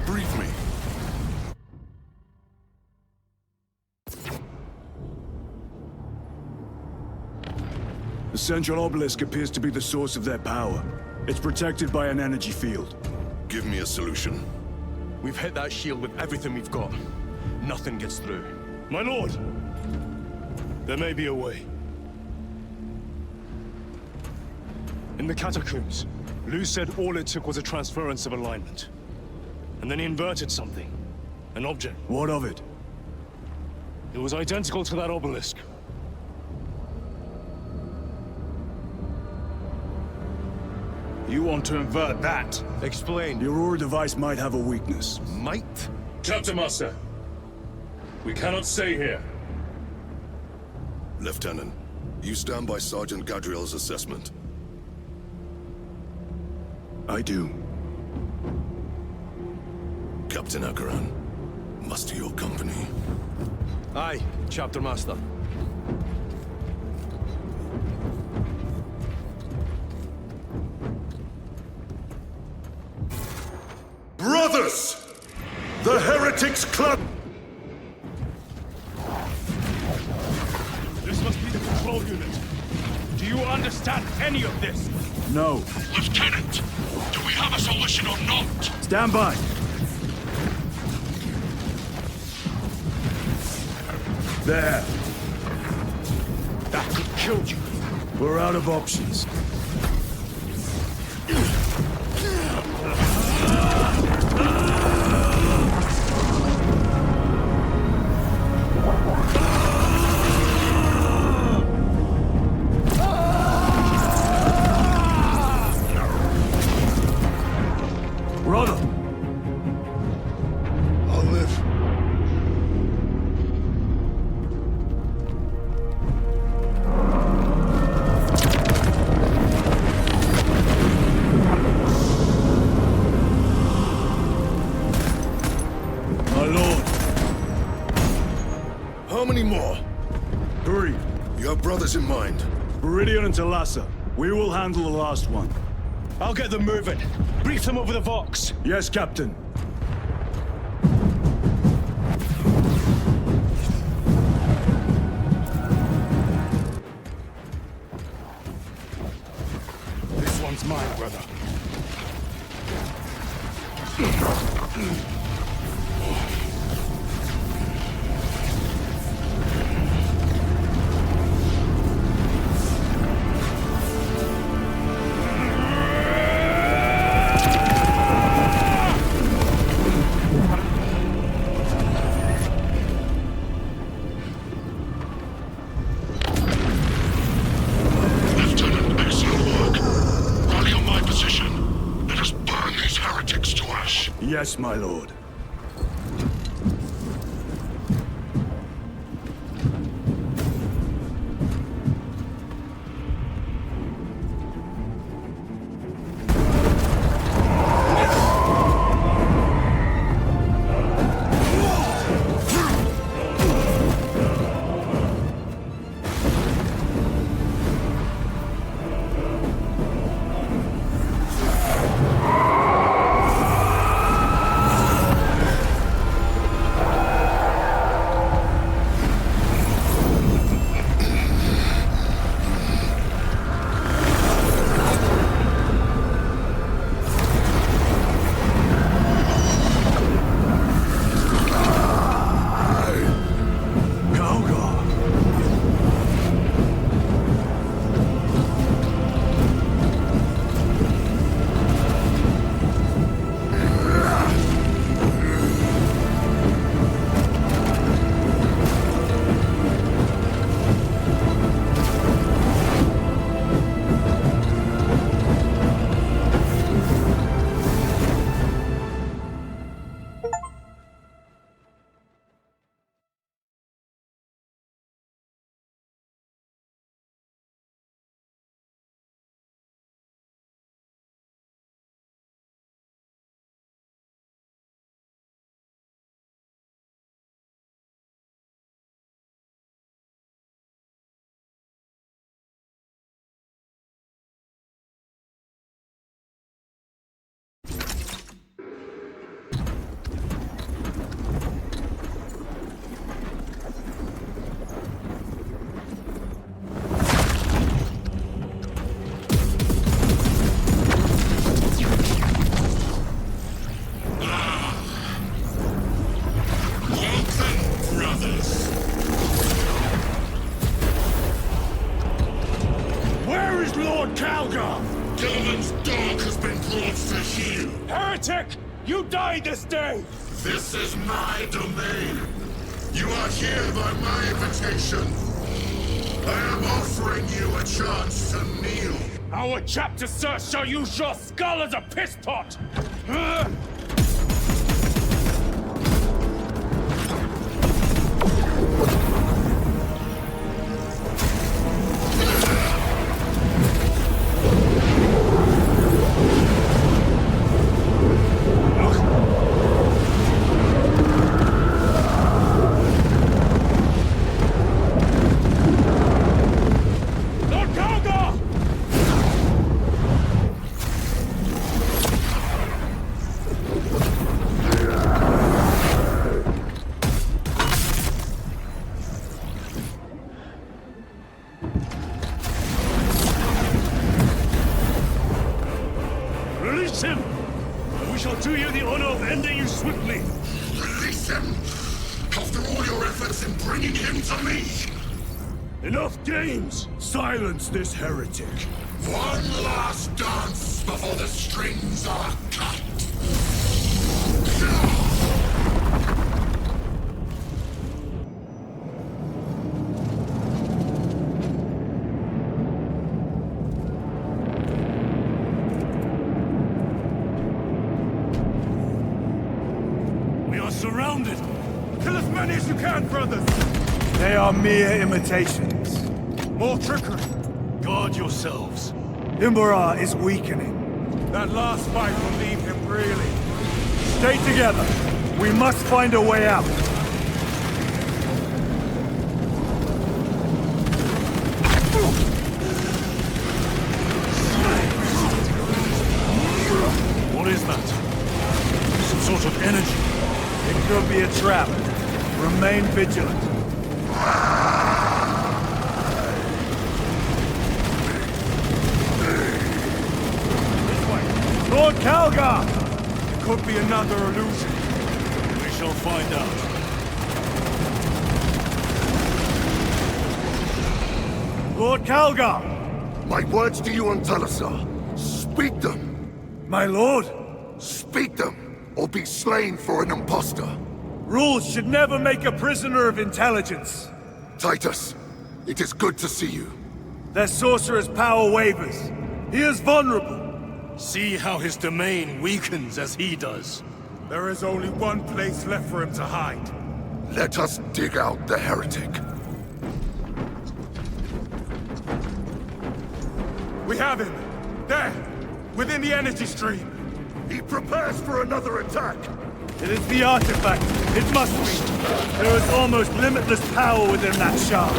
Brief me. The central obelisk appears to be the source of their power. It's protected by an energy field. Give me a solution. We've hit that shield with everything we've got. Nothing gets through. My lord! There may be a way. In the catacombs, Luz said all it took was a transference of alignment. And then he inverted something. An object. What of it? It was identical to that obelisk. You want to invert that? Explain. The Aurora device might have a weakness. Might? Captain Master, we cannot stay here. Lieutenant, you stand by Sergeant Gadriel's assessment. I do. Captain Akaran, muster your company. Aye, Chapter Master. Brothers! The Heretics Club! This must be the control unit. Do you understand any of this? No. Lieutenant, do we have a solution or not? Stand by. There. That could kill you. We're out of options. Brother! I'll live. My lord. How many more? 3. You have brothers in mind. Viridian and Talassa. We will handle the last one. I'll get them moving. Brief them over the Vox. Yes, Captain. This one's mine, brother. Lieutenant, excellent work. Rally on my position. Let us burn these heretics to ash. Yes, my lord. Gilliman's dog has been brought to heel. Heretic! You die this day! This is my domain. You are here by my invitation. I am offering you a chance to kneel. Our chapter, sir, shall use your skull as a piss pot! Release him! We shall do you the honor of ending you swiftly! Release him! After all your efforts in bringing him to me! Enough games! Silence this heretic! One last dance before the strings are cut! We are surrounded! Kill as many as you can, brothers! They are mere imitations. More trickery. Guard yourselves. Imbara is weakening. That last fight will leave him reeling. Stay together. We must find a way out. What is that? Some sort of energy. It could be a trap. Remain vigilant. This way. Lord Calgar! It could be another illusion. We shall find out. Lord Calgar! My words to you on Talasar. Speak them! My lord! Speak them, or be slain for an impostor. Rules should never make a prisoner of intelligence. Titus, it is good to see you. Their sorcerer's power wavers. He is vulnerable. See how his domain weakens as he does. There is only one place left for him to hide. Let us dig out the heretic. We have him! There! Within the energy stream! He prepares for another attack! It is the artifact. It must be. There is almost limitless power within that shard.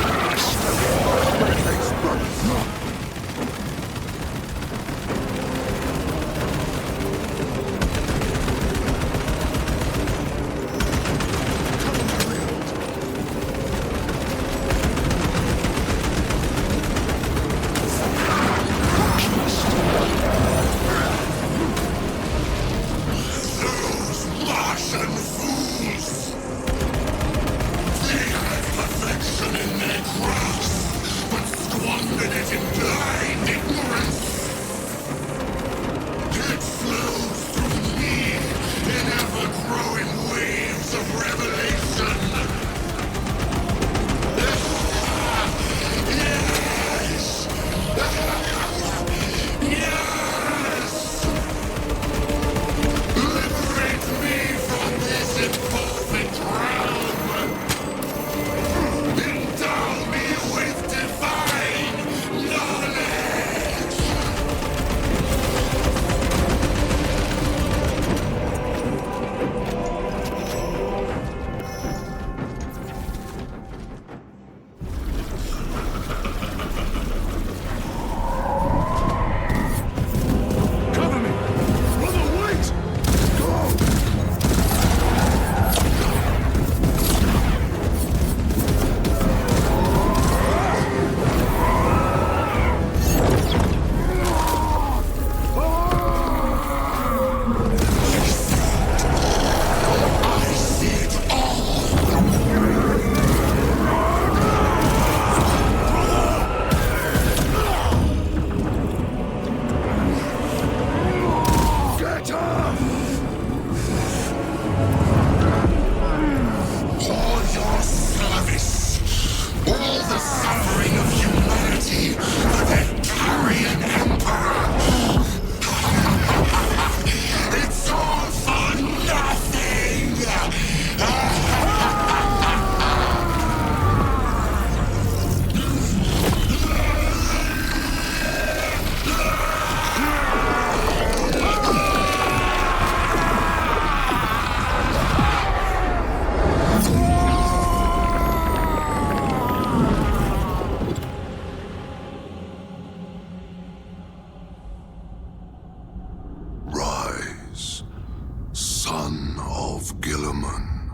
Guilliman.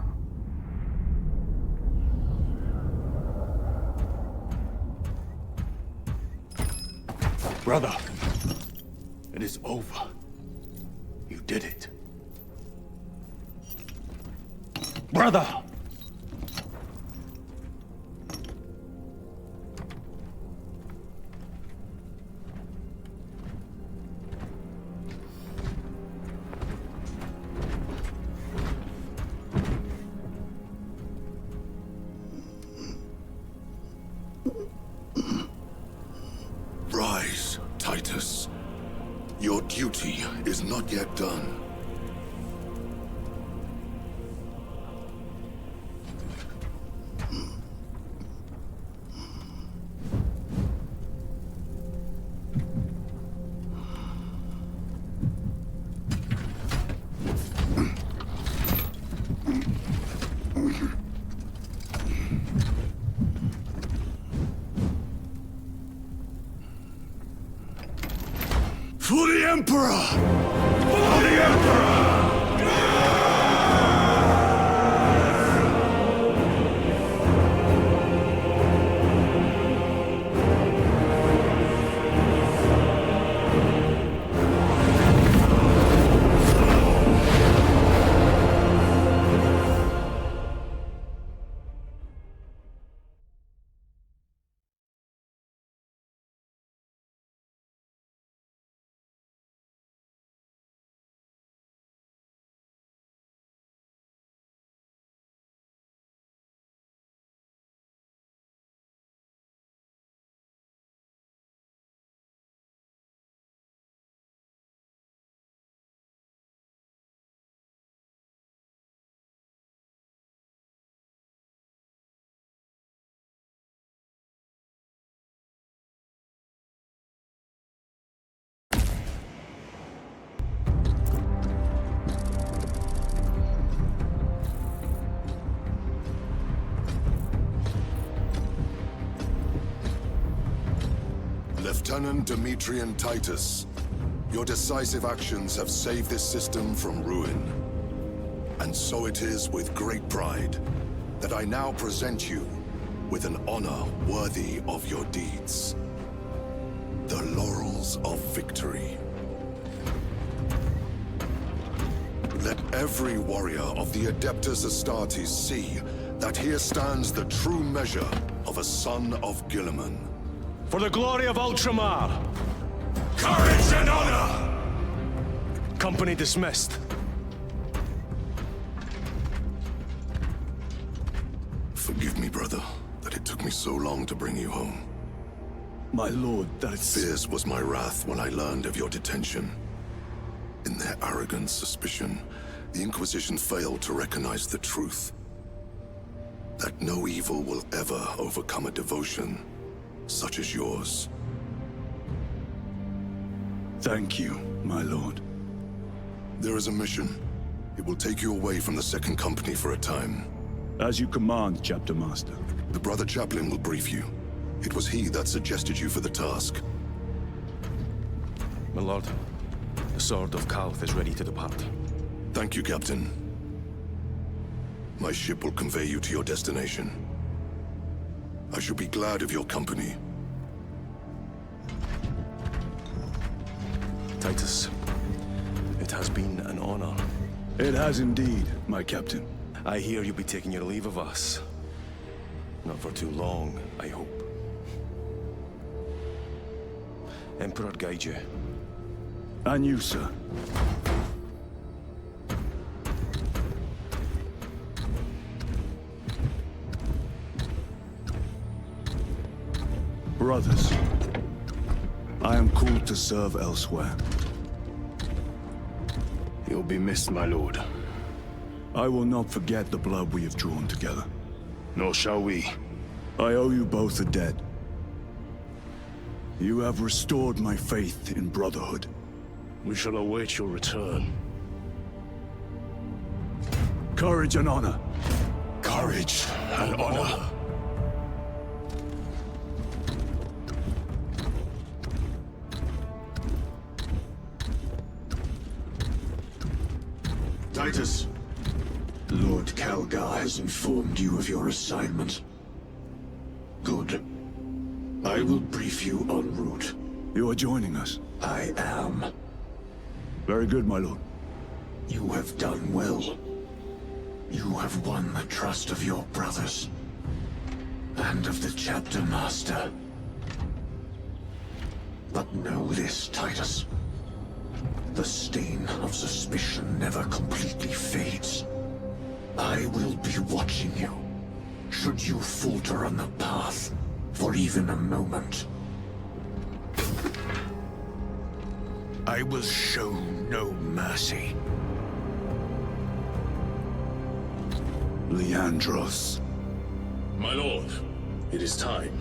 Brother, it is over. You did it. Brother! Rise, Titus. Your duty is not yet done. For the Emperor! For the Emperor! Lieutenant Demetrian Titus, your decisive actions have saved this system from ruin. And so it is with great pride that I now present you with an honor worthy of your deeds. The laurels of victory. Let every warrior of the Adeptus Astartes see that here stands the true measure of a son of Guilliman. For the glory of Ultramar! Courage and honor! Company dismissed. Forgive me, brother, that it took me so long to bring you home. My lord, that's... Fierce was my wrath when I learned of your detention. In their arrogant suspicion, the Inquisition failed to recognize the truth. That no evil will ever overcome a devotion such as yours. Thank you, my lord. There is a mission. It will take you away from the Second Company for a time. As you command, Chapter Master. The Brother Chaplain will brief you. It was he that suggested you for the task. My lord, the Sword of Kalth is ready to depart. Thank you, Captain. My ship will convey you to your destination. I shall be glad of your company. Titus, it has been an honor. It has indeed, my captain. I hear you'll be taking your leave of us. Not for too long, I hope. Emperor guide you. And you, sir. Brothers, I am called to serve elsewhere. You'll be missed, my lord. I will not forget the blood we have drawn together. Nor shall we. I owe you both a debt. You have restored my faith in brotherhood. We shall await your return. Courage and honor. Courage and honor. Titus, Lord Calgar has informed you of your assignment. Good. I will brief you en route. You are joining us? I am. Very good, my lord. You have done well. You have won the trust of your brothers. And of the chapter master. But know this, Titus. The stain of suspicion never completely fades. I will be watching you. Should you falter on the path, for even a moment. I will show no mercy. Leandros. My lord, it is time.